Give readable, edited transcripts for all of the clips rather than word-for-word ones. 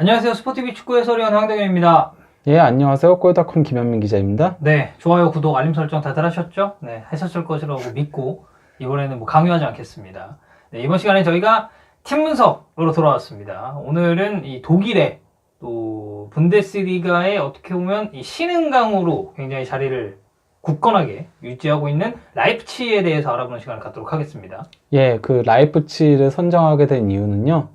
안녕하세요. 스포티비 축구 해설위원 황동현입니다. 예, 안녕하세요. 골닷컴 김현민 기자입니다. 네, 좋아요, 구독, 알림 설정 다들 하셨죠? 네, 하셨을 것이라고 믿고 이번에는 강요하지 않겠습니다. 네, 이번 시간에 저희가 팀 분석으로 돌아왔습니다. 오늘은 이 독일의 또 분데스리가의 어떻게 보면 이 신흥강으로 굉장히 자리를 굳건하게 유지하고 있는 라이프치히에 대해서 알아보는 시간을 갖도록 하겠습니다. 예, 그 라이프치히를 선정하게 된 이유는요.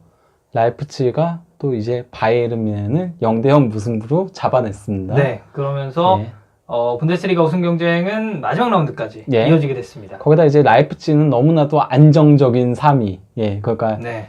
라이프치히가 또 이제 바이에른 뮌헨을 0대0 무승부로 잡아냈습니다. 네, 그러면서 예. 분데스리가 우승 경쟁은 마지막 라운드까지 예. 이어지게 됐습니다. 거기다 이제 라이프치히는 너무나도 안정적인 3위. 예, 그러니까 네.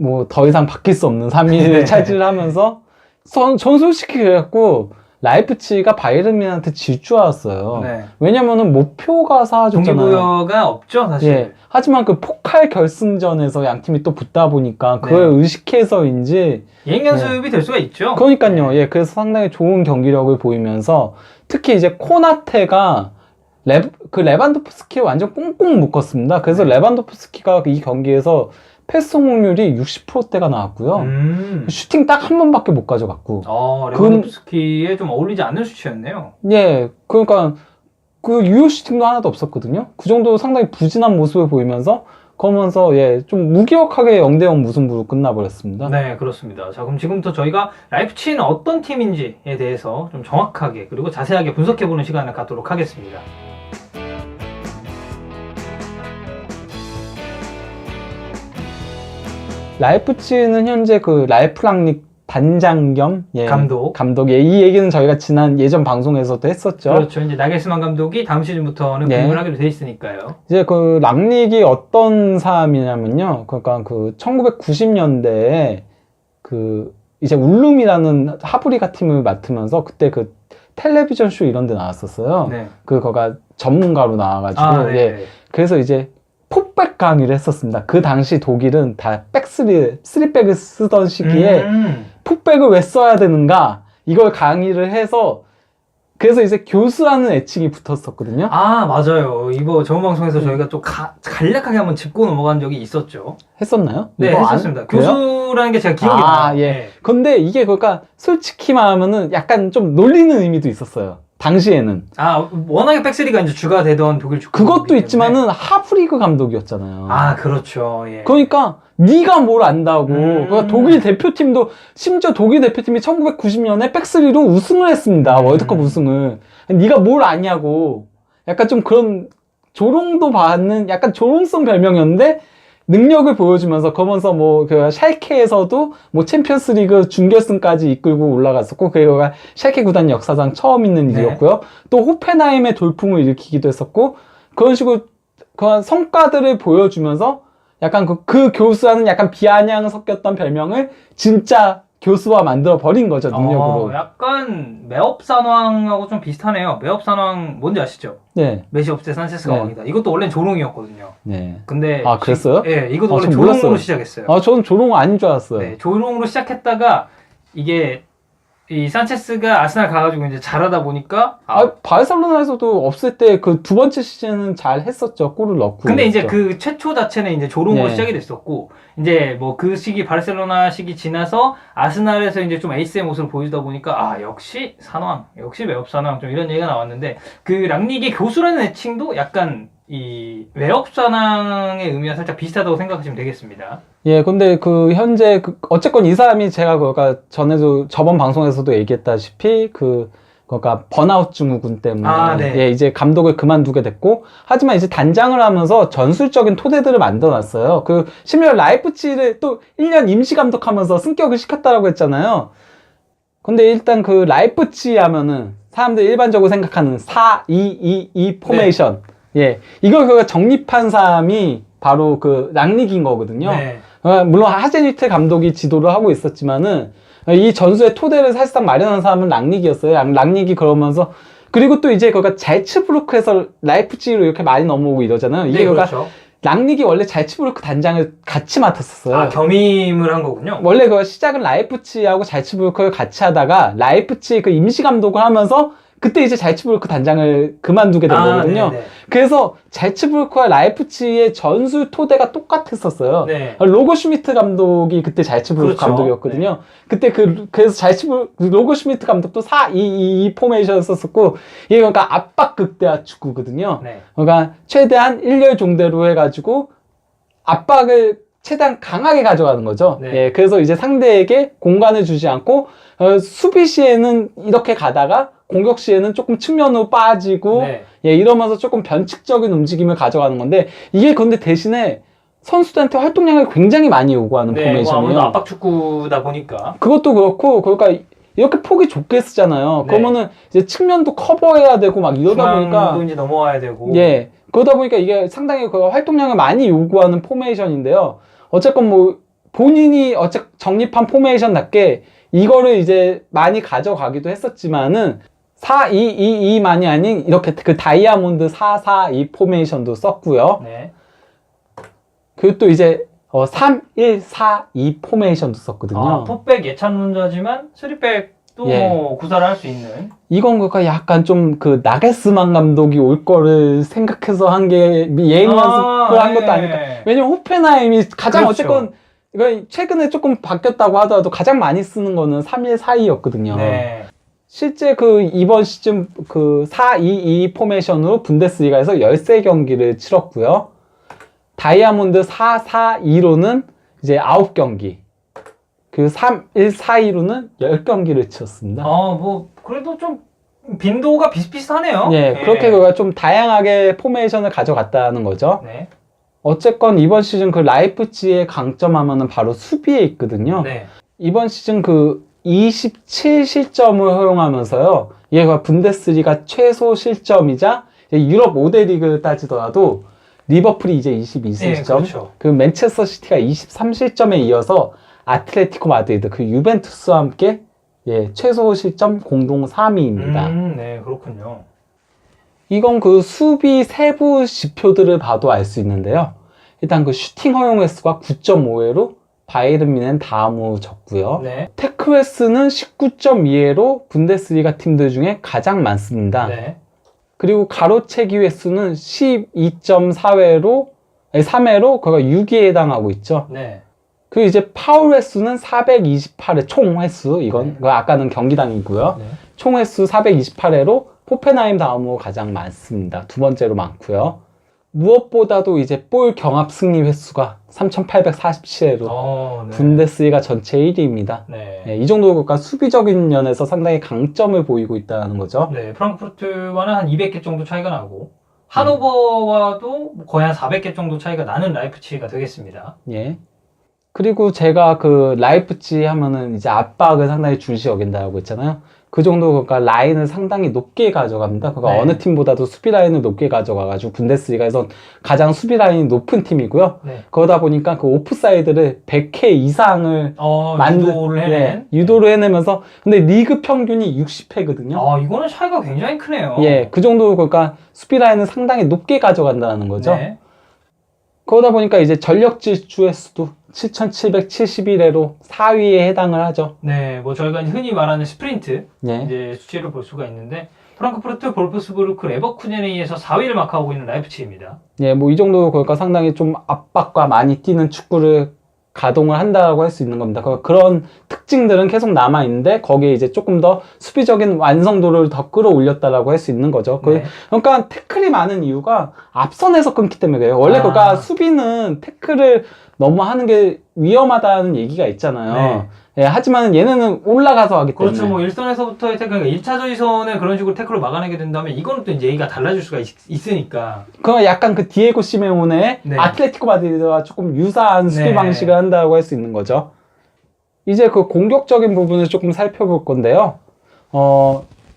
뭐 더 이상 바뀔 수 없는 3위를 네. 차지를 하면서 전 솔직히 그래갖고 라이프치히가 바이에른 뮌헨한테 질 줄 알았어요. 네. 왜냐면은 목표가 사라졌잖아요. 동기부여가 없죠, 사실. 예. 하지만 그 포칼 결승전에서 양 팀이 또 붙다 보니까 그걸 네. 의식해서인지 예행 연습이 될 수가 있죠. 그러니까요. 예. 그래서 상당히 좋은 경기력을 보이면서 특히 이제 코나테가 레반도프스키를 완전 꽁꽁 묶었습니다. 그래서 네. 레반도프스키가 이 경기에서 패스 성공률이 60%대가 나왔고요. 슈팅 딱 한 번밖에 못 가져갔고. 레반도프스키에 좀 어울리지 않는 수치였네요. 예. 그러니까 그 유효 슈팅도 하나도 없었거든요. 그 정도 상당히 부진한 모습을 보이면서 그러면서 예, 좀 무기력하게 0대0 무승부로 끝나버렸습니다. 네, 그렇습니다. 자, 그럼 지금부터 저희가 라이프치히는 어떤 팀인지에 대해서 좀 정확하게 그리고 자세하게 분석해보는 시간을 갖도록 하겠습니다. 라이프치히는 현재 그 라이프 랑닉 단장 겸 예, 감독. 예, 이 얘기는 저희가 예전 방송에서도 했었죠. 그렇죠. 이제 나겔스만 감독이 다음 시즌부터는 예. 부임을 하기로 돼 있으니까요. 이제 그 랑닉이 어떤 사람이냐면요. 그러니까 그 1990년대에 그 이제 울룸이라는 하브리가 팀을 맡으면서 그때 그 텔레비전 쇼 이런 데 나왔었어요. 네. 그거가 전문가로 나와가지고 네. 예. 그래서 이제 폭백 강의를 했었습니다. 그 당시 독일은 다 쓰리백을 쓰던 시기에 폭백을 왜 써야 되는가 이걸 강의를 해서 그래서 이제 교수라는 애칭이 붙었었거든요. 아, 맞아요. 이거 저번 방송에서 저희가 또 간략하게 한번 짚고 넘어간 적이 있었죠. 했었나요? 네, 했었습니다. 교수라는 게 제가 기억이 나요. 예. 네. 근데 이게 그러니까 솔직히 말하면은 약간 좀 놀리는 의미도 있었어요. 당시에는. 아, 워낙에 백스리가 이제 주가 되던 독일 축구. 그것도 있지만은 하브리그 감독이었잖아요. 아, 그렇죠. 예. 그러니까 네가 뭘 안다고. 그러니까 독일 대표팀도 심지어 독일 대표팀이 1990년에 백스리로 우승을 했습니다. 월드컵 우승을. 네가 뭘 아냐고. 약간 좀 그런 조롱도 받는 약간 조롱성 별명이었는데 능력을 보여주면서 그러면서 뭐 그 샬케에서도 뭐 챔피언스리그 준결승까지 이끌고 올라갔었고 그리고 샬케 구단 역사상 처음 있는 일이었고요. 또 호펜하임의 돌풍을 일으키기도 했었고 그런 식으로 그런 성과들을 보여주면서 약간 그 교수와는 약간 비아냥 섞였던 별명을 진짜 교수와 만들어 버린 거죠, 능력으로. 약간 매업산왕하고 좀 비슷하네요. 매업산왕 뭔지 아시죠? 네. 메시 없을 때 산체스가 네. 왕이다. 이것도 원래는 조롱이었거든요. 네. 근데 아, 그랬어요? 예, 이것도 원래 전 조롱으로 몰랐어요. 시작했어요. 아, 저는 조롱 아닌 줄 알았어요. 네, 조롱으로 시작했다가 이게 이 산체스가 아스날 가가지고 이제 잘하다 보니까 바르셀로나에서도 없을 때 그 두 번째 시즌은 잘 했었죠. 골을 넣고. 근데 이제 그랬죠. 그 최초 자체는 이제 조롱으로 네. 시작이 됐었고 이제 뭐 그 시기 바르셀로나 시기 지나서 아스날에서 이제 좀 에이스의 모습을 보여주다 보니까 역시 산왕, 역시 매업산왕 좀 이런 얘기가 나왔는데 그 랑닉의 교수라는 애칭도 약간 이 매업산왕의 의미와 살짝 비슷하다고 생각하시면 되겠습니다. 예, 근데 현재 어쨌건 이 사람이 제가 전에도 저번 방송에서도 얘기했다시피 그러니까 번아웃 증후군 때문에 네. 예, 이제 감독을 그만두게 됐고 하지만 이제 단장을 하면서 전술적인 토대들을 만들어놨어요. 심지어 라이프치히를 또 1년 임시 감독하면서 승격을 시켰다라고 했잖아요. 근데 일단 라이프치히 하면은 사람들이 일반적으로 생각하는 4-2-2-2 포메이션 예, 이걸 정립한 사람이 바로 랑닉인 거거든요. 네. 물론 하제니트 감독이 지도를 하고 있었지만은 이 전술의 토대를 사실상 마련한 사람은 랑닉이었어요. 랑닉이 그러면서 그리고 또 이제 잘츠부르크에서 라이프치히로 이렇게 많이 넘어오고 이러잖아요. 이게 그렇죠. 랑닉이 원래 잘츠부르크 단장을 같이 맡았었어요. 겸임을 한 거군요. 원래 시작은 라이프치히하고 잘츠부르크를 같이 하다가 라이프치히 임시 감독을 하면서 그때 이제 잘츠부르크 단장을 그만두게 된 거거든요. 네네. 그래서 잘츠부르크와 라이프치히의 전술 토대가 똑같았었어요. 네. 로고 슈미트 감독이 그때 잘츠부르크 그렇죠. 감독이었거든요. 그때 그래서 로고 슈미트 감독도 4-2-2 포메이션을 썼었고, 이게 그러니까 압박 극대화 축구거든요. 네. 그러니까 최대한 일렬 종대로 해가지고 압박을 최대한 강하게 가져가는 거죠. 네. 예, 그래서 이제 상대에게 공간을 주지 않고, 수비 시에는 이렇게 가다가 공격 시에는 조금 측면으로 빠지고, 네. 예, 이러면서 조금 변칙적인 움직임을 가져가는 건데, 이게 근데 대신에 선수들한테 활동량을 굉장히 많이 요구하는 네. 뭐 포메이션이에요. 아무래도 압박 축구다 보니까. 그것도 그렇고, 그러니까 이렇게 폭이 좁게 쓰잖아요. 네. 그러면은 이제 측면도 커버해야 되고 막 이러다 보니까, 중앙도 이제 넘어와야 되고. 예, 그러다 보니까 이게 상당히 그 활동량을 많이 요구하는 포메이션인데요. 어쨌건 뭐 본인이 정립한 포메이션답게 이거를 이제 많이 가져가기도 했었지만은 4-2-2-2만이 아닌 이렇게 그 다이아몬드 4-4-2 포메이션도 썼고요. 네. 그리고 또 이제 3-1-4-2 포메이션도 썼거든요. 아, 포백 예찬론자지만 3백도 예. 뭐 구사를 할 수 있는. 이건 그니까 약간 좀 그 나게스만 감독이 올 거를 생각해서 한 게 예행 연습을 한 것도 아닐까. 왜냐면 호펜하임이 가장 그렇죠. 어쨌건 이거 최근에 조금 바뀌었다고 하더라도 가장 많이 쓰는 거는 3-1-4-2였거든요. 네. 실제 그 이번 시즌 그 4-2-2 포메이션으로 분데스리가에서 13경기를 치렀고요. 다이아몬드 4-4-2로는 이제 9경기. 그 3-1-4-2로는 10경기를 치렀습니다. 뭐 그래도 좀 빈도가 비슷비슷하네요. 예, 그렇게 그가 좀 다양하게 포메이션을 가져갔다는 거죠. 네. 어쨌건 이번 시즌 그 라이프치히의 강점하면은 바로 수비에 있거든요. 네. 이번 시즌 그 27실점을 허용하면서요. 얘가 분데스리가 최소 실점이자 유럽 5대 리그 따지더라도 리버풀이 이제 22실점, 네, 그렇죠. 그 맨체스터 시티가 23실점에 이어서 아틀레티코 마드리드, 그 유벤투스와 함께 예, 최소 실점 공동 3위입니다. 네, 그렇군요. 이건 그 수비 세부 지표들을 봐도 알 수 있는데요. 일단 그 슈팅 허용 횟수가 9.5회로 바이에른 뮌헨 다음으로 적고요. 네. 태클 횟수는 19.2회로 분데스리가 팀들 중에 가장 많습니다. 네. 그리고 가로채기 횟수는 12.4회로 3회로 그가 6위에 해당하고 있죠. 네. 그리고 이제 파울 횟수는 428회 총 횟수, 이건 네. 그 아까는 경기당이고요. 네. 총 횟수 428회로 호펜하임 다음으로 가장 많습니다. 두 번째로 많고요. 무엇보다도 이제 볼 경합 승리 횟수가 3,847회로 네. 분데스리가 전체 1위입니다. 네. 이 정도가 그러니까 수비적인 면에서 상당히 강점을 보이고 있다는 거죠. 네, 프랑크푸르트와는 한 200개 정도 차이가 나고 하노버와도 거의 한 400개 정도 차이가 나는 라이프치히가 되겠습니다. 예. 그리고 제가 그 라이프치히 하면은 이제 압박을 상당히 중시 여긴다고 했잖아요. 그 정도 그러니까 라인을 상당히 높게 가져갑니다. 그러니까 네. 어느 팀보다도 수비 라인을 높게 가져가가지고 분데스리가에선 가장 수비 라인이 높은 팀이고요. 네. 그러다 보니까 그 오프사이드를 100회 이상을 유도를 해낸. 유도를 해내면서 근데 리그 평균이 60회거든요. 이거는 차이가 굉장히 크네요. 예, 그 정도 그러니까 수비 라인을 상당히 높게 가져간다는 거죠. 네. 그러다 보니까 이제 전력 질주 횟수도 7,771회로 4위에 해당을 하죠. 네, 뭐 저희가 흔히 말하는 스프린트 예. 이제 수치를 볼 수가 있는데 프랑크푸르트, 볼프스부르크, 레버쿠젠에 의해서 4위를 막하고 있는 라이프치히입니다. 예, 뭐 이 정도 그러니까 상당히 좀 압박과 많이 뛰는 축구를 가동을 한다고 할 수 있는 겁니다. 그런 특징들은 계속 남아 있는데 거기에 이제 조금 더 수비적인 완성도를 더 끌어올렸다라고 할 수 있는 거죠. 네. 그러니까 태클이 많은 이유가 앞선에서 끊기 때문에 그래요. 원래 그러니까 수비는 태클을 너무 하는 게 위험하다는 얘기가 있잖아요. 네. 예, 하지만 얘네는 올라가서 하기 때문에. 그렇죠. 뭐 일선에서부터의 태클, 그러니까 1차 전선에 그런 식으로 태클을 막아내게 된다면 이거는 또 이제 얘기가 달라질 수가 있으니까. 그 약간 그 디에고 시메오네의 네. 아틀레티코 마드리드와 조금 유사한 수비 네. 방식을 한다고 할 수 있는 거죠. 이제 그 공격적인 부분을 조금 살펴볼 건데요.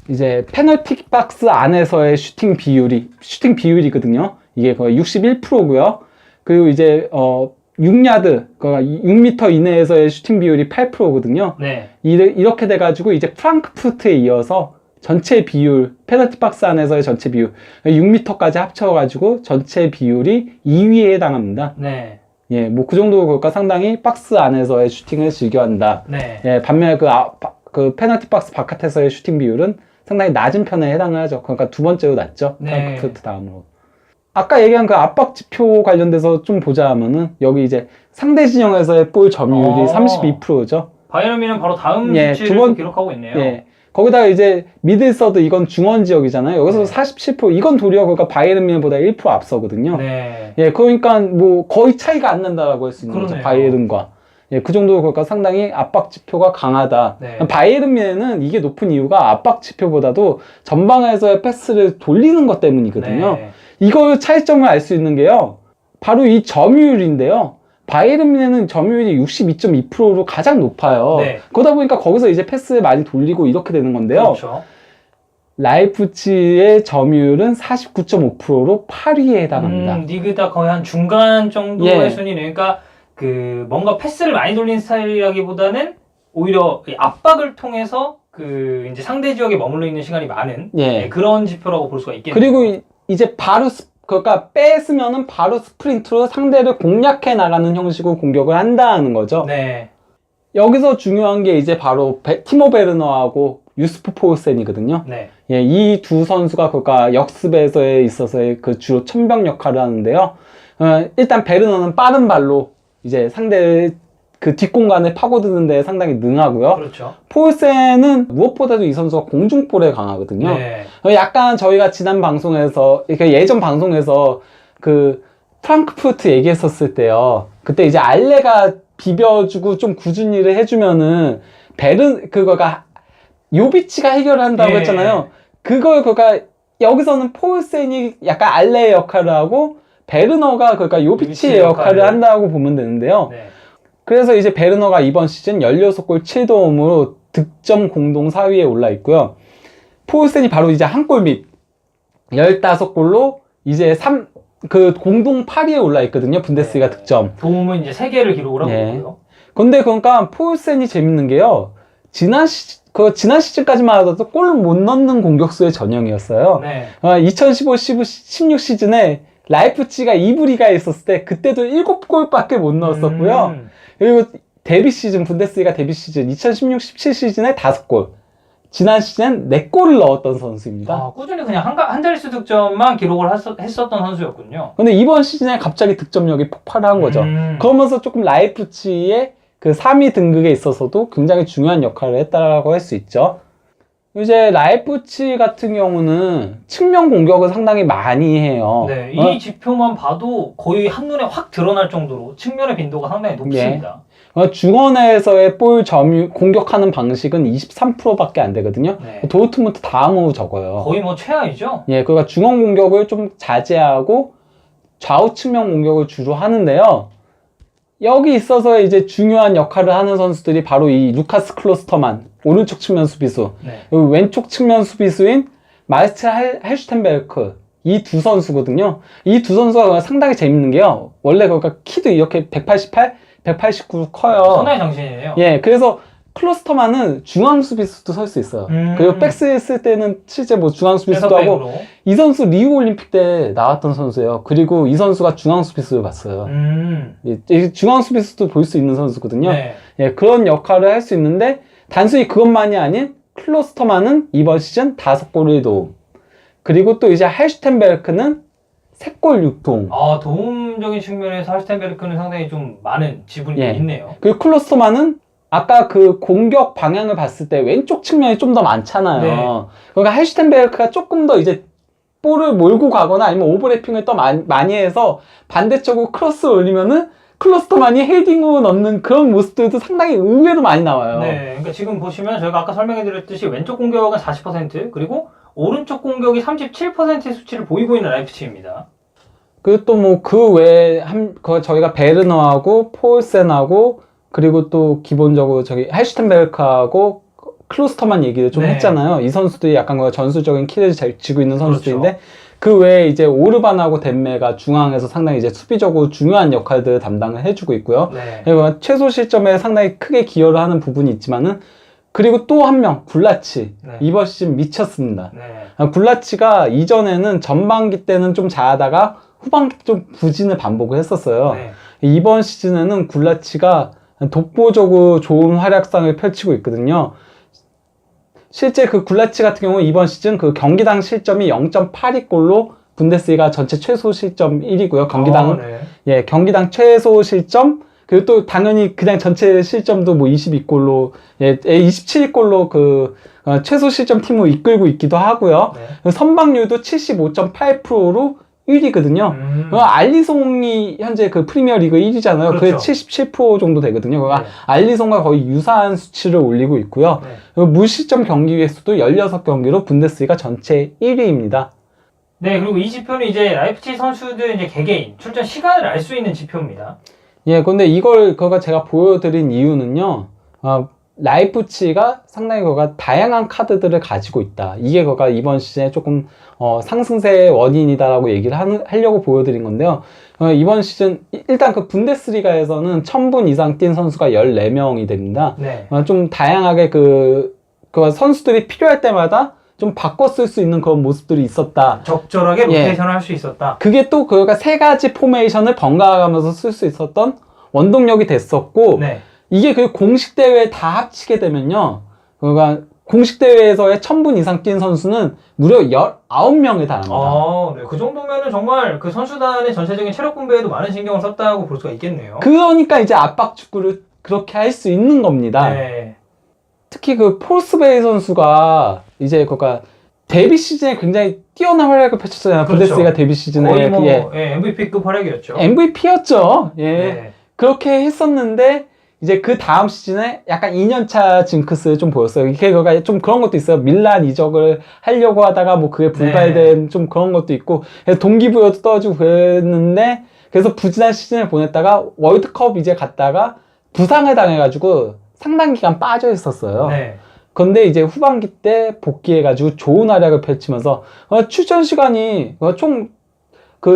이제 페널티 박스 안에서의 슈팅 비율이거든요. 이게 거의 61%고요. 그리고 이제 6야드, 그러니까 6m 이내에서의 슈팅 비율이 8%거든요. 네. 이렇게 돼가지고 이제 프랑크푸르트에 이어서 전체 비율, 페널티 박스 안에서의 전체 비율, 6m까지 합쳐가지고 전체 비율이 2위에 해당합니다. 네. 예, 뭐 그 정도 그러니까 상당히 박스 안에서의 슈팅을 즐겨한다. 네. 예, 반면에 그 페널티 박스 바깥에서의 슈팅 비율은 상당히 낮은 편에 해당을 하죠. 그러니까 두 번째로 낮죠. 네. 프랑크푸르트 다음으로. 아까 얘기한 그 압박 지표 관련돼서 좀 보자 하면은 여기 이제 상대 진영에서의 볼 점유율이 32%죠. 바이에른 뮌헨은 바로 다음 예, 수치를 기록하고 있네요. 예. 거기다가 이제 미들서드 이건 중원 지역이잖아요. 여기서 네. 47% 이건 도리어 그러니까 바이에른 뮌헨보다 1% 앞서거든요. 네. 예, 그러니까 뭐 거의 차이가 안 난다라고 할 수 있는 거죠. 그러네요. 바이에른과. 예, 그 정도로 그러니까 상당히 압박 지표가 강하다. 네. 바이에른 뮌헨은 이게 높은 이유가 압박 지표보다도 전방에서의 패스를 돌리는 것 때문이거든요. 네. 이걸 차이점을 알 수 있는 게요. 바로 이 점유율인데요. 바이에른 뮌헨은 점유율이 62.2%로 가장 높아요. 네. 그러다 보니까 거기서 이제 패스를 많이 돌리고 이렇게 되는 건데요. 그렇죠. 라이프치히의 점유율은 49.5%로 8위에 해당합니다. 리그다 거의 한 중간 정도의 예. 순위네요. 그러니까 그 뭔가 패스를 많이 돌리는 스타일이라기보다는 오히려 이 압박을 통해서 그 이제 상대 지역에 머물러 있는 시간이 많은 예. 그런 지표라고 볼 수가 있겠네요. 그리고 이제 바로 그러니까 뺐으면은 바로 스프린트로 상대를 공략해 나가는 형식으로 공격을 한다는 거죠. 네. 여기서 중요한 게 이제 바로 티모 베르너하고 유스프 포울센이거든요. 네. 예, 이 두 선수가 그러니까 역습에서에 있어서의 그 주로 천병 역할을 하는데요. 일단 베르너는 빠른 발로 이제 상대의 그 뒷공간을 파고드는 데 상당히 능하고요. 그렇죠. 포울센은 무엇보다도 이 선수가 공중볼에 강하거든요. 네. 약간 저희가 지난 방송에서, 그러니까 예전 방송에서 그 프랑크푸르트 얘기했었을 때요. 그때 이제 알레가 비벼주고 좀 꾸준히 일을 해주면은 그거가 요비치가 해결을 한다고 예. 했잖아요. 그러니까 여기서는 포울센이 약간 알레의 역할을 하고 베르너가 그러니까 요비치의 역할을 한다고 보면 되는데요. 네. 그래서 이제 베르너가 이번 시즌 16골 7도움으로 득점 공동 4위에 올라 있고요. 포울센이 바로 이제 한 골 및 15골로 이제 그 공동 8위에 올라 있거든요. 분데스리가 네. 득점. 도움은 이제 3개를 기록을 하고 네. 있고요. 근데 그러니까 포울센이 재밌는 게요. 지난 시즌까지만 하더라도 골을 못 넣는 공격수의 전형이었어요. 네. 2015-16 시즌에 라이프치히가 2부 리가에 있었을 때 그때도 7골밖에 못 넣었었고요. 그리고 분데스리가 데뷔 시즌 2016-17 시즌에 5골. 지난 시즌 4골을 넣었던 선수입니다. 꾸준히 그냥 한 자릿수 득점만 기록을 했었던 선수였군요. 근데 이번 시즌에 갑자기 득점력이 폭발한 거죠. 그러면서 조금 라이프치히의 그 3위 등극에 있어서도 굉장히 중요한 역할을 했다라고 할 수 있죠. 이제 라이프치히 같은 경우는 측면 공격을 상당히 많이 해요. 네, 이 지표만 봐도 거의 한눈에 확 드러날 정도로 측면의 빈도가 상당히 높습니다. 중원에서의 볼 공격하는 방식은 23%밖에 안 되거든요. 네. 도르트문트 다음으로 적어요. 거의 뭐 최하위죠? 예, 그러니까 중원 공격을 좀 자제하고 좌우 측면 공격을 주로 하는데요. 여기 있어서 이제 중요한 역할을 하는 선수들이 바로 이 루카스 클로스터만, 오른쪽 측면 수비수, 네. 그리고 왼쪽 측면 수비수인 마르셀 헬슈텐베르크, 이 두 선수거든요. 이 두 선수가 상당히 재밌는 게요. 원래 그러니까 키도 이렇게 188, 189 커요. 상당히 장신이에요. 예, 그래서 클로스터만은 중앙 수비수도 설 수 있어요. 그리고 백스 쓸 때는 실제 뭐 중앙 수비수도 하고, 이 선수 리우 올림픽 때 나왔던 선수예요. 그리고 이 선수가 중앙 수비수를 봤어요. 예, 중앙 수비수도 볼 수 있는 선수거든요. 네. 예, 그런 역할을 할 수 있는데 단순히 그것만이 아닌 클로스터만은 이번 시즌 5골 1도움. 그리고 또 이제 할슈텐베르크는 3골 6도움. 도움적인 측면에서 할슈텐베르크는 상당히 좀 많은 지분이 있네요. 그리고 클로스터만은 아까 그 공격 방향을 봤을 때 왼쪽 측면이 좀 더 많잖아요. 네. 그러니까 할슈텐베르크가 조금 더 이제 볼을 몰고 가거나 아니면 오버래핑을 더 많이 해서 반대쪽으로 크로스 올리면은 클로스터만이 헤딩으로 넣는 그런 모습들도 상당히 의외로 많이 나와요. 네, 그러니까 지금 보시면 저희가 아까 설명해드렸듯이 왼쪽 공격은 40% 그리고 오른쪽 공격이 37%의 수치를 보이고 있는 라이프치히입니다. 그리고 또 뭐 그 외에 저희가 베르너하고 포울센하고 그리고 또 기본적으로 할슈텐베르크하고 클로스터만 얘기를 좀 했잖아요. 이 선수들이 약간 전술적인 키를 잘 쥐고 있는 선수들인데, 그렇죠. 그 외에 이제 오르반하고 덴메가 중앙에서 상당히 이제 수비적으로 중요한 역할들을 담당을 해주고 있고요. 네. 그리고 최소 실점에 상당히 크게 기여를 하는 부분이 있지만은, 그리고 또 한 명, 굴라치. 네. 이번 시즌 미쳤습니다. 네. 굴라치가 이전에는 전반기 때는 좀 잘하다가 후반기 좀 부진을 반복을 했었어요. 네. 이번 시즌에는 굴라치가 독보적으로 좋은 활약상을 펼치고 있거든요. 실제 그 굴라치 같은 경우 이번 시즌 그 경기당 실점이 0.82골로 분데스리가 전체 최소 실점 1위고요. 경기당 네. 예, 경기당 최소 실점. 그리고 또 당연히 그냥 전체 실점도 뭐 22골로 예, 27골로 그 최소 실점 팀으로 이끌고 있기도 하고요. 네. 선방률도 75.8%로 1위거든요. 알리송이 현재 그 프리미어리그 1위잖아요. 그게 그렇죠. 77% 정도 되거든요. 그러니까 네. 알리송과 거의 유사한 수치를 올리고 있고요. 네. 무실점 경기 횟수도 16경기로 분데스리가 전체 1위입니다. 네, 그리고 이 지표는 이제 라이프치히 선수들 이제 개개인 출전 시간을 알 수 있는 지표입니다. 예, 근데 그거 제가 보여드린 이유는요, 라이프치히가 상당히 다양한 카드들을 가지고 있다. 이게 이번 시즌에 조금, 상승세의 원인이다라고 얘기를 하려고 보여드린 건데요. 이번 시즌, 일단 그 분데스리가에서는 1000분 이상 뛴 선수가 14명이 됩니다. 네. 좀 다양하게 그 선수들이 필요할 때마다 좀 바꿔 쓸 수 있는 그런 모습들이 있었다. 적절하게 예. 로테이션을 할 수 있었다. 그게 또 세 가지 포메이션을 번갈아 가면서 쓸 수 있었던 원동력이 됐었고, 네. 이게 그 공식 대회에 다 합치게 되면요. 그러니까 공식 대회에서의 1000분 이상 뛴 선수는 무려 19명에 달합니다. 네. 그 정도면은 정말 그 선수단의 전체적인 체력 분배에도 많은 신경을 썼다고 볼 수가 있겠네요. 그러니까 이제 압박 축구를 그렇게 할 수 있는 겁니다. 네. 특히 그 폴스베이 선수가 이제 데뷔 시즌에 굉장히 뛰어난 활약을 펼쳤잖아요. 그렇죠. 분데스리가 데뷔 시즌에 거의 뭐 그게 MVP급 활약이었죠. MVP였죠. 예. 네. 그렇게 했었는데 이제 그 다음 시즌에 약간 2년차 징크스를 좀 보였어요. 이게 좀 그런 것도 있어요. 밀란 이적을 하려고 하다가 뭐 그게 불발된 좀 그런 것도 있고 동기부여도 떨어지고 그랬는데 그래서 부진한 시즌을 보냈다가 월드컵 이제 갔다가 부상을 당해가지고 상당 기간 빠져 있었어요. 네. 근데 이제 후반기 때 복귀해가지고 좋은 활약을 펼치면서 출전 시간이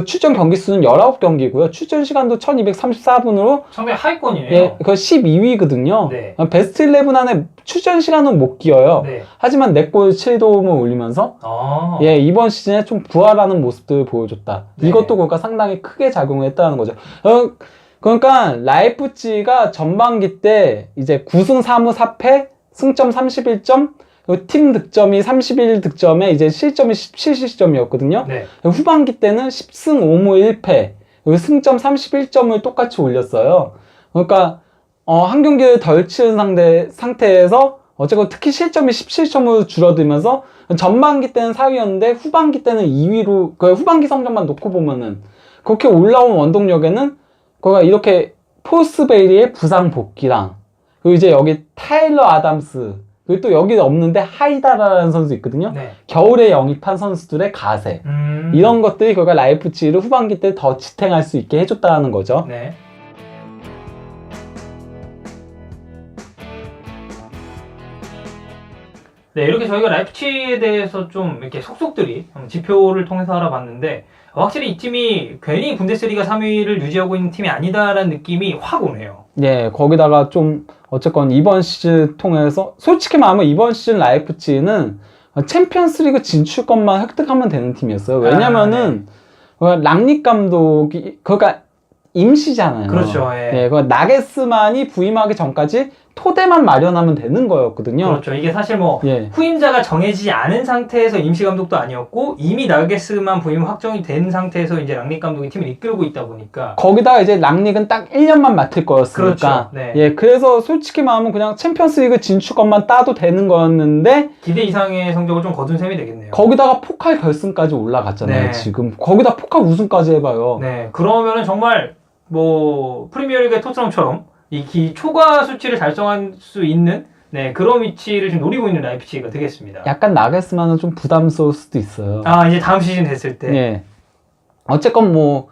출전 경기 수는 19경기고요. 출전 시간도 1234분으로 상당히 하위권이네요. 예, 12위거든요. 네. 베스트 11 안에 출전 시간은 못 끼어요. 네. 하지만 4골 7도움을 올리면서 예, 이번 시즌에 좀 부활하는 모습들을 보여줬다. 네. 이것도 상당히 크게 작용했다는 거죠. 그러니까 라이프치히가 전반기 때 이제 9승 3무 4패, 승점 31점, 팀 득점이 31득점에 이제 실점이 17실점이었거든요. 네. 후반기 때는 10승 5무 1패, 승점 31점을 똑같이 올렸어요. 그러니까 한 경기를 덜 치른 상태에서 어쨌건 특히 실점이 17점으로 줄어들면서 전반기 때는 4위였는데 후반기 때는 2위로 후반기 성적만 놓고 보면은 그렇게 올라온 원동력에는 이렇게 포스베이리의 부상 복귀랑 그리고 이제 여기 타일러 아담스 그리고 또 여기 없는데 하이다라라는 선수 있거든요. 네. 겨울에 영입한 선수들의 가세 이런 것들이 라이프치히를 후반기 때 더 지탱할 수 있게 해줬다는 거죠. 네. 네, 이렇게 저희가 라이프치히에 대해서 좀 이렇게 속속들이 지표를 통해서 알아봤는데 확실히 이 팀이 괜히 분데스리가 3위를 유지하고 있는 팀이 아니다라는 느낌이 확 오네요. 예, 거기다가 좀 어쨌건 이번 시즌 통해서 솔직히 말하면 이번 시즌 라이프치히는 챔피언스리그 진출권만 획득하면 되는 팀이었어요. 왜냐면은 랑닉 감독이 임시잖아요. 그렇죠. 예. 예, 나게스만이 부임하기 전까지 토대만 마련하면 되는 거였거든요. 그렇죠. 이게 사실 뭐 예. 후임자가 정해지지 않은 상태에서 임시 감독도 아니었고 이미 나게스만 부임 확정이 된 상태에서 이제 랑닉 감독이 팀을 이끌고 있다 보니까 거기다가 이제 랑닉은 딱 1년만 맡을 거였으니까. 그렇죠. 네. 예, 그래서 솔직히 말하면 그냥 챔피언스리그 진출권만 따도 되는 거였는데 기대 이상의 성적을 좀 거둔 셈이 되겠네요. 거기다가 포칼 결승까지 올라갔잖아요. 네. 지금 거기다 포칼 우승까지 해봐요. 네, 그러면은 정말 뭐 프리미어리그의 토트넘처럼 이 초과 수치를 달성할 수 있는 그런 위치를 지금 노리고 있는 라이프치히가 되겠습니다. 약간 나게스만은 좀 부담스러울 수도 있어요. 이제 다음 시즌 됐을 때. 예. 어쨌건 뭐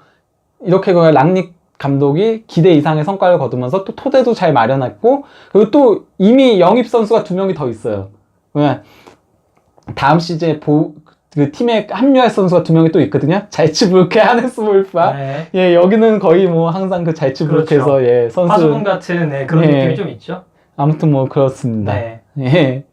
이렇게 랑닉 감독이 기대 이상의 성과를 거두면서 또 토대도 잘 마련했고 그리고 또 이미 영입 선수가 2명이 더 있어요. 다음 시즌에 그 팀에 합류할 선수가 2명이 또 있거든요. 잘츠부르크, 하네스 몰파. 네. 예, 여기는 거의 뭐 항상 그 잘츠부르크에서 그렇죠. 예, 선수 파수분 같은 그런 예. 느낌이 좀 있죠. 아무튼 뭐 그렇습니다. 네. 예.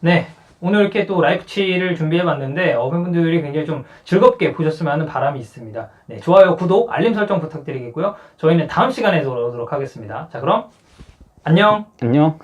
네. 오늘 이렇게 또 라이프치히를 준비해봤는데 팬분들이 굉장히 좀 즐겁게 보셨으면 하는 바람이 있습니다. 네, 좋아요, 구독, 알림 설정 부탁드리겠고요. 저희는 다음 시간에 돌아오도록 하겠습니다. 자, 그럼 안녕. 안녕.